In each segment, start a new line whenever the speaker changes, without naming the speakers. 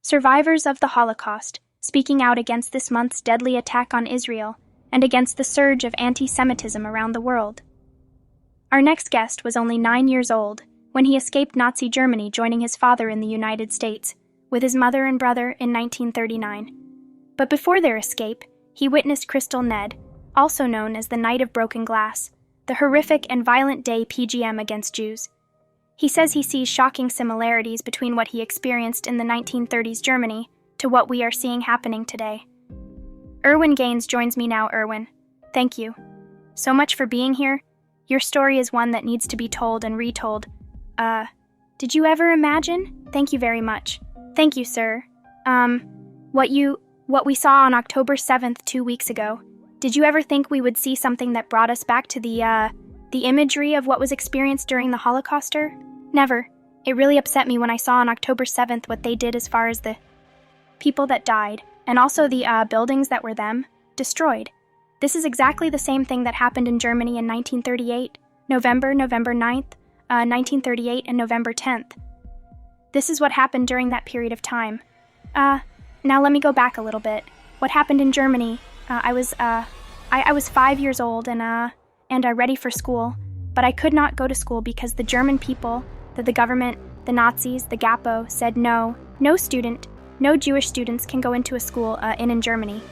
Survivors of the Holocaust, speaking out against this month's deadly attack on Israel and against the surge of anti-Semitism around the world. Our next guest was only 9 years old when he escaped Nazi Germany, joining his father in the United States with his mother and brother in 1939. But before their escape, he witnessed Crystal Ned, also known as the Night of Broken Glass, the horrific and violent day PGM against Jews. He says he sees shocking similarities between what he experienced in the 1930s Germany to what we are seeing happening today. Erwin Gaines joins me now. Erwin, thank you so much for being here. Your story is one that needs to be told and retold. Did you ever imagine? Thank you very much. Thank you, sir. What we saw on October 7th 2 weeks ago, did you ever think we would see something that brought us back to the imagery of what was experienced during the Holocaust? Never. It really upset me when I saw on October 7th what they did as far as the people that died, and also the buildings that were destroyed. This is exactly the same thing that happened in Germany in 1938, November 9th, 1938, and November 10th. This is what happened during that period of time. Now let me go back a little bit. What happened in Germany? I was 5 years old and ready for school, but I could not go to school because the German people, the government, the Nazis, the Gapo said no Jewish students can go into a school in Germany.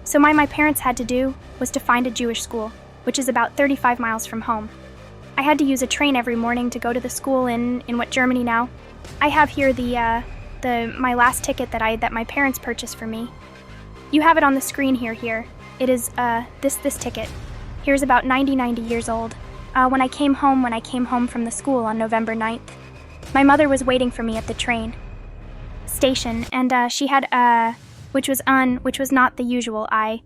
So my parents had to do was to find a Jewish school, which is about 35 miles from home. I had to use a train every morning to go to the school in what Germany now. I have here my last ticket that my parents purchased for me. You have it on the screen here. It is this ticket. Here's about 90 years old. When I came home from the school on November 9th, my mother was waiting for me at the train station, and she had which was not the usual. I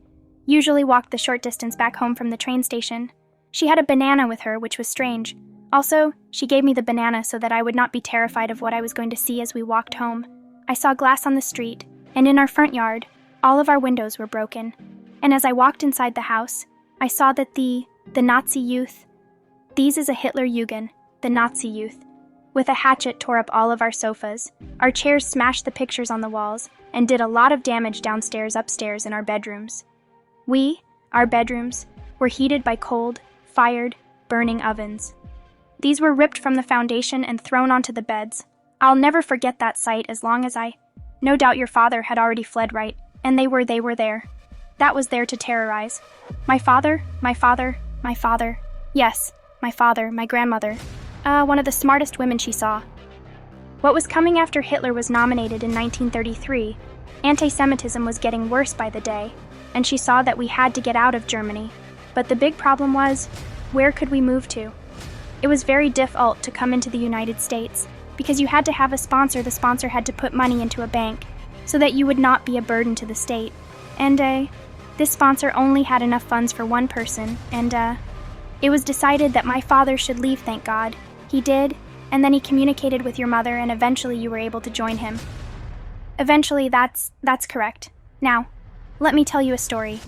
usually walked the short distance back home from the train station. She had a banana with her, which was strange. Also, she gave me the banana so that I would not be terrified of what I was going to see as we walked home. I saw glass on the street, and in our front yard, all of our windows were broken. And as I walked inside the house, I saw that the Nazi youth, these is a Hitlerjugend, the Nazi youth, with a hatchet tore up all of our sofas. Our chairs smashed the pictures on the walls and did a lot of damage upstairs in our bedrooms. Our bedrooms, were heated by cold, fired, burning ovens. These were ripped from the foundation and thrown onto the beds. I'll never forget that sight as long as no doubt your father had already fled, right? And they were there. That was there to terrorize. My father. Yes, my father, my grandmother. One of the smartest women she saw. What was coming after Hitler was nominated in 1933, anti-Semitism was getting worse by the day, and she saw that we had to get out of Germany. But the big problem was, where could we move to? It was very difficult to come into the United States, because you had to have a sponsor. The sponsor had to put money into a bank, so that you would not be a burden to the state. And this sponsor only had enough funds for one person, and it was decided that my father should leave, thank God. He did, and then he communicated with your mother, and eventually you were able to join him. Eventually, that's correct. Now, let me tell you a story.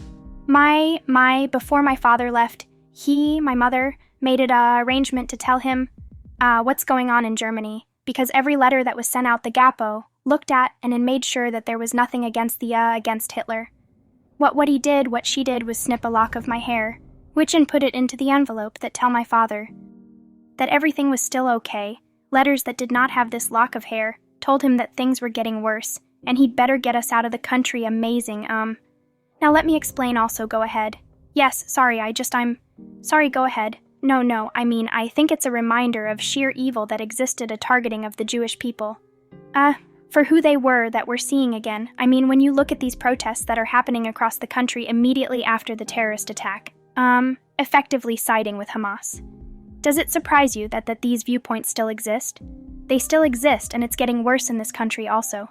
Before my father left, my mother, made an arrangement to tell him what's going on in Germany, because every letter that was sent out, the Gapo looked at and made sure that there was nothing against Hitler. What she did was snip a lock of my hair, and put it into the envelope that tell my father that everything was still okay. Letters that did not have this lock of hair told him that things were getting worse, and he'd better get us out of the country. Amazing. Now let me explain also. Go ahead. Yes, sorry, sorry, go ahead. No, I think it's a reminder of sheer evil that existed, a targeting of the Jewish people. For who they were that we're seeing again. When you look at these protests that are happening across the country immediately after the terrorist attack, effectively siding with Hamas. Does it surprise you that these viewpoints still exist? They still exist, and it's getting worse in this country also.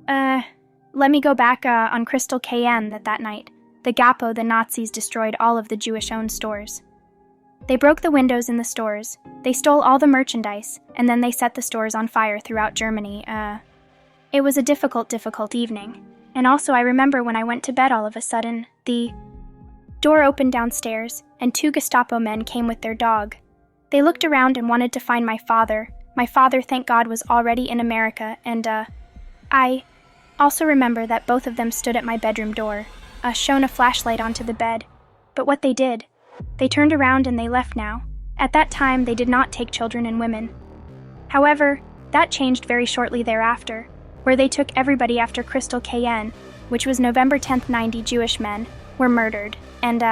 Let me go back on Crystal KN that night. The Gapo, the Nazis, destroyed all of the Jewish-owned stores. They broke the windows in the stores, they stole all the merchandise, and then they set the stores on fire throughout Germany. It was a difficult evening. And also I remember when I went to bed all of a sudden, the door opened downstairs, and 2 Gestapo men came with their dog. They looked around and wanted to find my father. My father, thank God, was already in America, and Also remember that both of them stood at my bedroom door, shone a flashlight onto the bed. But what they did, they turned around and they left now. At that time, they did not take children and women. However, that changed very shortly thereafter, where they took everybody after Crystal KN, which was November 10th, 90 Jewish men were murdered, and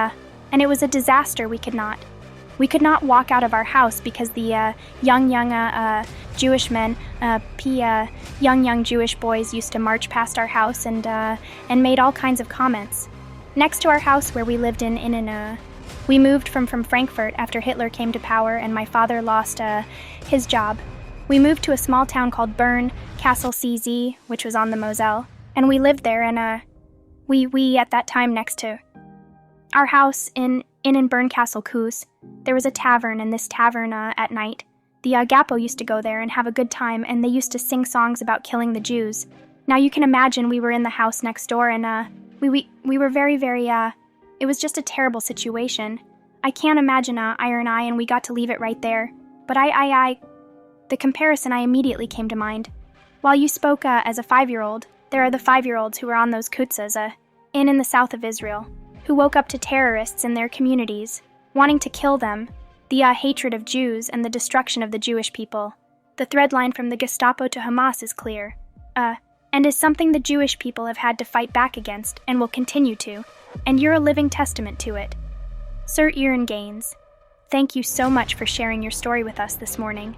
it was a disaster. We could not walk out of our house because the young Jewish men, young Jewish boys used to march past our house and made all kinds of comments. Next to our house where we lived we moved from Frankfurt after Hitler came to power and my father lost his job. We moved to a small town called Bern, Castle CZ, which was on the Moselle, and we lived there, and we at that time next to our house in Bern Castle Coos, there was a tavern, and this tavern at night, the Gapo used to go there and have a good time, and they used to sing songs about killing the Jews. Now you can imagine we were in the house next door, and we were very, it was just a terrible situation. I can't imagine Iron Eye, and we got to leave it right there. But the comparison immediately came to mind. While you spoke as a 5-year-old, there are the 5-year-olds who were on those kutzas in the south of Israel, who woke up to terrorists in their communities, wanting to kill them, the hatred of Jews and the destruction of the Jewish people. The thread line from the Gestapo to Hamas is clear, and is something the Jewish people have had to fight back against and will continue to, and you're a living testament to it. Sir Aaron Gaines, thank you so much for sharing your story with us this morning.